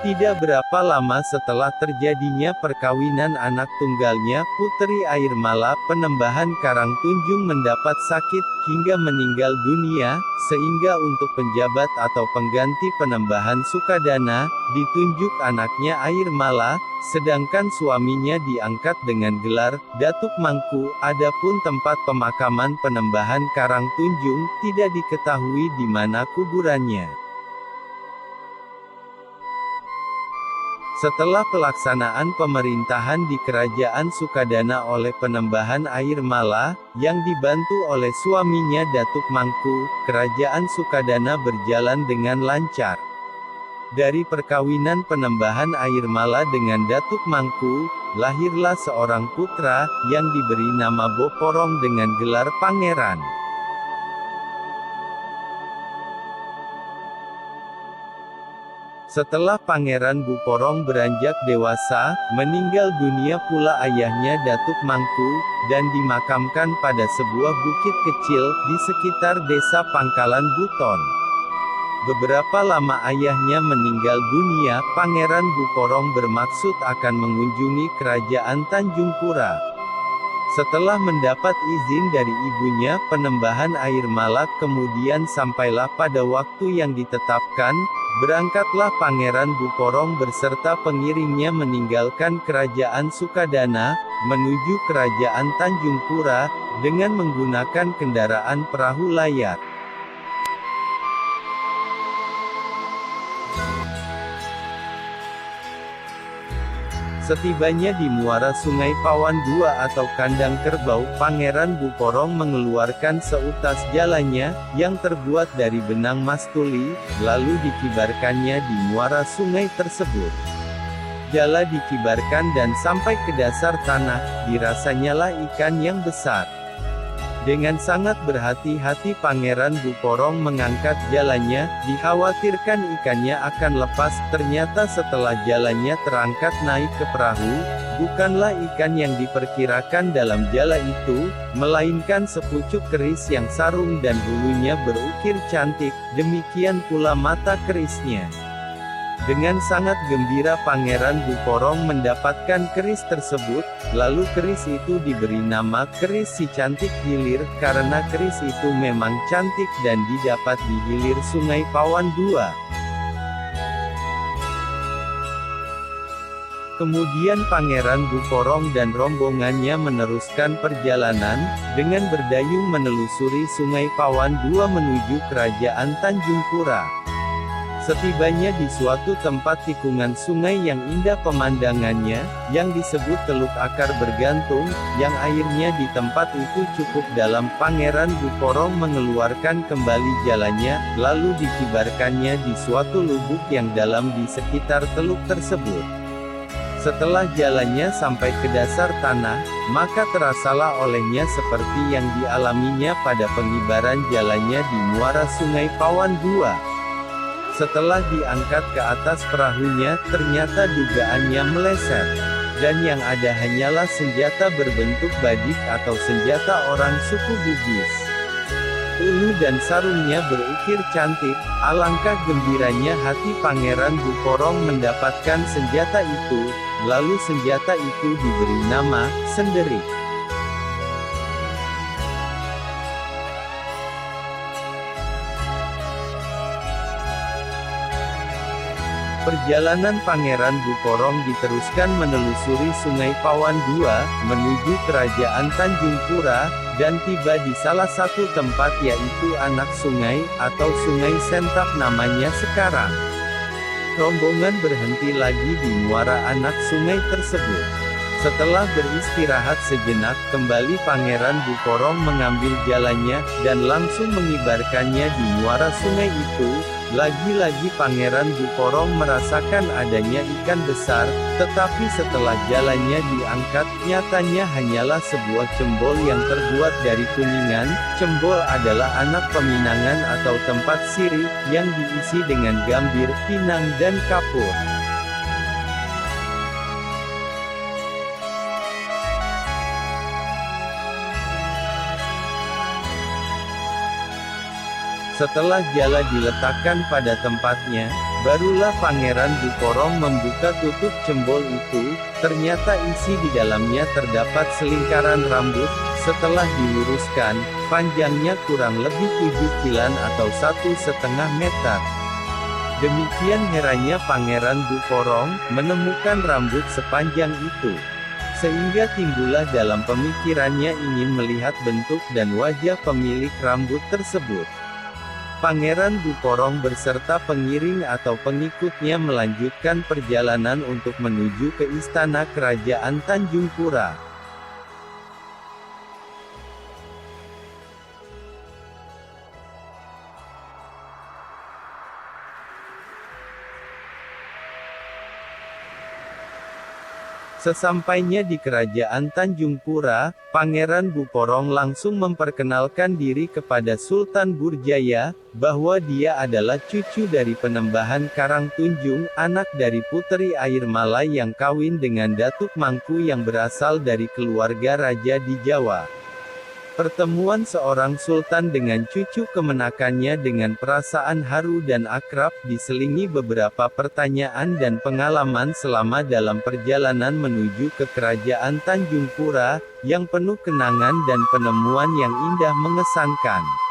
Tidak berapa lama setelah terjadinya perkawinan anak tunggalnya, Putri Airmala, Penembahan Karangtunjung mendapat sakit, hingga meninggal dunia, sehingga untuk penjabat atau pengganti Penembahan Sukadana, ditunjuk anaknya Airmala, sedangkan suaminya diangkat dengan gelar Datuk Mangku. Adapun tempat pemakaman Penembahan Karangtunjung, tidak diketahui di mana kuburannya. Setelah pelaksanaan pemerintahan di Kerajaan Sukadana oleh Penembahan Airmala, yang dibantu oleh suaminya Datuk Mangku, Kerajaan Sukadana berjalan dengan lancar. Dari perkawinan Penembahan Airmala dengan Datuk Mangku, lahirlah seorang putra, yang diberi nama Boporong dengan gelar Pangeran. Setelah Pangeran Buporong beranjak dewasa, meninggal dunia pula ayahnya Datuk Mangku, dan dimakamkan pada sebuah bukit kecil, di sekitar desa Pangkalan Buton. Beberapa lama ayahnya meninggal dunia, Pangeran Buporong bermaksud akan mengunjungi kerajaan Tanjung Pura. Setelah mendapat izin dari ibunya, Penembahan Airmala, kemudian sampailah pada waktu yang ditetapkan, berangkatlah Pangeran Buporong beserta pengiringnya meninggalkan Kerajaan Sukadana, menuju Kerajaan Tanjung Pura, dengan menggunakan kendaraan perahu layar. Setibanya di muara Sungai Pawan II atau Kandang Kerbau, Pangeran Buporong mengeluarkan seutas jalannya, yang terbuat dari benang mas tuli, lalu dikibarkannya di muara sungai tersebut. Jala dikibarkan dan sampai ke dasar tanah, dirasanyalah ikan yang besar. Dengan sangat berhati-hati Pangeran Buporong mengangkat jalannya, dikhawatirkan ikannya akan lepas. Ternyata setelah jalannya terangkat naik ke perahu, bukanlah ikan yang diperkirakan dalam jala itu, melainkan sepucuk keris yang sarung dan bulunya berukir cantik, demikian pula mata kerisnya. Dengan sangat gembira Pangeran Buporong mendapatkan keris tersebut, lalu keris itu diberi nama keris si cantik hilir, karena keris itu memang cantik dan didapat di hilir Sungai Pawan II. Kemudian Pangeran Buporong dan rombongannya meneruskan perjalanan, dengan berdayung menelusuri Sungai Pawan II menuju Kerajaan Tanjung Pura. Setibanya di suatu tempat tikungan sungai yang indah pemandangannya, yang disebut Teluk Akar Bergantung, yang airnya di tempat itu cukup dalam, Pangeran Buporong mengeluarkan kembali jalannya, lalu dikibarkannya di suatu lubuk yang dalam di sekitar teluk tersebut. Setelah jalannya sampai ke dasar tanah, maka terasalah olehnya seperti yang dialaminya pada pengibaran jalannya di muara Sungai Pawan II. Setelah diangkat ke atas perahunya, ternyata dugaannya meleset. Dan yang ada hanyalah senjata berbentuk badik atau senjata orang suku Bugis. Ulu dan sarungnya berukir cantik, alangkah gembiranya hati Pangeran Buporong mendapatkan senjata itu, lalu senjata itu diberi nama, Senderik. Perjalanan Pangeran Buporong diteruskan menelusuri Sungai Pawan II, menuju Kerajaan Tanjung Pura, dan tiba di salah satu tempat yaitu Anak Sungai, atau Sungai Sentap namanya sekarang. Rombongan berhenti lagi di muara Anak Sungai tersebut. Setelah beristirahat sejenak, kembali Pangeran Buporong mengambil jalannya, dan langsung mengibarkannya di muara sungai itu, Lagi-lagi Pangeran Buporong merasakan adanya ikan besar, tetapi setelah jalannya diangkat, nyatanya hanyalah sebuah cembol yang terbuat dari kuningan. Cembol adalah anak peminangan atau tempat sirih, yang diisi dengan gambir, pinang dan kapur. Setelah jala diletakkan pada tempatnya, barulah Pangeran Buporong membuka tutup cembol itu. Ternyata isi di dalamnya terdapat selingkaran rambut. Setelah diluruskan, panjangnya kurang lebih 7 kilan atau 1,5 meter. Demikian herannya Pangeran Buporong menemukan rambut sepanjang itu. Sehingga timbullah dalam pemikirannya ingin melihat bentuk dan wajah pemilik rambut tersebut. Pangeran Buporong beserta pengiring atau pengikutnya melanjutkan perjalanan untuk menuju ke istana kerajaan Tanjung Pura. Sesampainya di kerajaan Tanjung Pura, Pangeran Buporong langsung memperkenalkan diri kepada Sultan Burjaya, bahwa dia adalah cucu dari Penembahan Karangtunjung, anak dari Puteri Air Malai yang kawin dengan Datuk Mangku yang berasal dari keluarga raja di Jawa. Pertemuan seorang sultan dengan cucu kemenakannya dengan perasaan haru dan akrab, diselingi beberapa pertanyaan dan pengalaman selama dalam perjalanan menuju ke kerajaan Tanjung Pura, yang penuh kenangan dan penemuan yang indah mengesankan.